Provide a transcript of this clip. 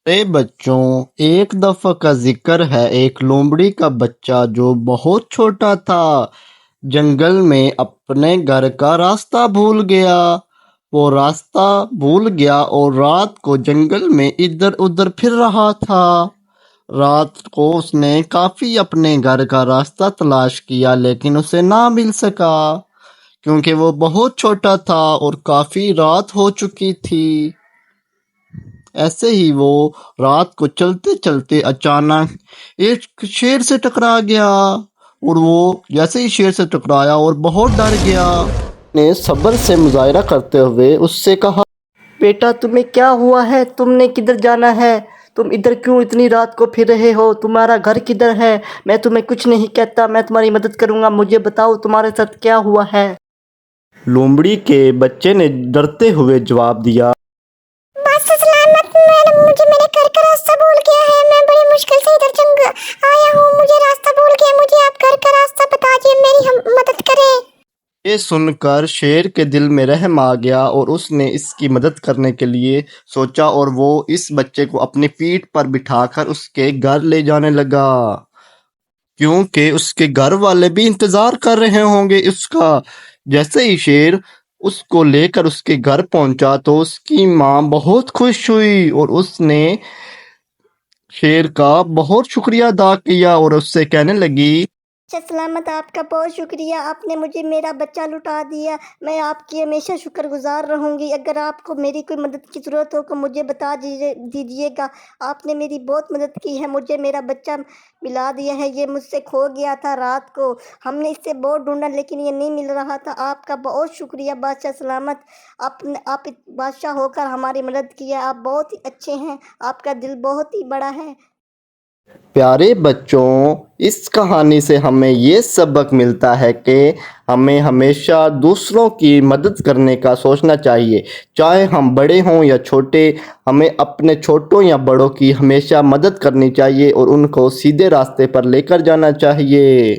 बच्चों, एक दफा का जिक्र है। एक लोमड़ी का बच्चा जो बहुत छोटा था, जंगल में अपने घर का रास्ता भूल गया। वो रास्ता भूल गया और रात को जंगल में इधर उधर फिर रहा था। रात को उसने काफी अपने घर का रास्ता तलाश किया, लेकिन उसे ना मिल सका क्योंकि वो बहुत छोटा था और काफी रात हो चुकी थी। ऐसे ही वो रात को चलते चलते अचानक एक शेर से टकरा गया, और वो जैसे ही शेर से टकराया और बहुत डर गया। ने सब्र से मुजाहिरा करते हुए उससे कहा, बेटा तुम्हें क्या हुआ है? तुमने किधर जाना है? तुम इधर क्यों इतनी रात को फिर रहे हो? तुम्हारा घर किधर है? मैं तुम्हें कुछ नहीं कहता, मैं तुम्हारी मदद करूंगा। मुझे बताओ तुम्हारे साथ क्या हुआ है? लोमड़ी के बच्चे ने डरते हुए जवाब दिया, बस सलामत मैडम, मुझे मेरे घर का रास्ता भूल गया है। मैं बड़ी मुश्किल से इधर जंगल आया हूँ, मुझे रास्ता भूल गया। मुझे आप घर का रास्ता बता दिए, मेरी हम मदद करें। ये सुनकर शेर के दिल में रहम आ गया और उसने इसकी मदद करने के लिए सोचा, और वो इस बच्चे को अपनी पीठ पर बिठाकर उसके घर ले जाने लगा, क्योंकि उसके घर वाले भी इंतजार कर रहे होंगे उसका। जैसे ही शेर उसको लेकर उसके घर पहुंचा तो उसकी माँ बहुत खुश हुई और उसने शेर का बहुत शुक्रिया अदा किया और उससे कहने लगी, अच्छा सलामत, आपका बहुत शुक्रिया, आपने मुझे मेरा बच्चा लुटा दिया। मैं आपकी हमेशा शुक्रगुजार रहूँगी। अगर आपको मेरी कोई मदद की ज़रूरत हो तो मुझे बता दीजिएगा। आपने मेरी बहुत मदद की है, मुझे मेरा बच्चा मिला दिया है। ये मुझसे खो गया था रात को, हमने इससे बहुत ढूंढा लेकिन ये नहीं मिल रहा था। आपका बहुत शुक्रिया बादशाह सलामत, आप बादशाह होकर हमारी मदद की है। आप बहुत ही अच्छे हैं, आपका दिल बहुत ही बड़ा है। प्यारे बच्चों, इस कहानी से हमें ये सबक मिलता है कि हमें हमेशा दूसरों की मदद करने का सोचना चाहिए। चाहे हम बड़े हों या छोटे, हमें अपने छोटों या बड़ों की हमेशा मदद करनी चाहिए और उनको सीधे रास्ते पर लेकर जाना चाहिए।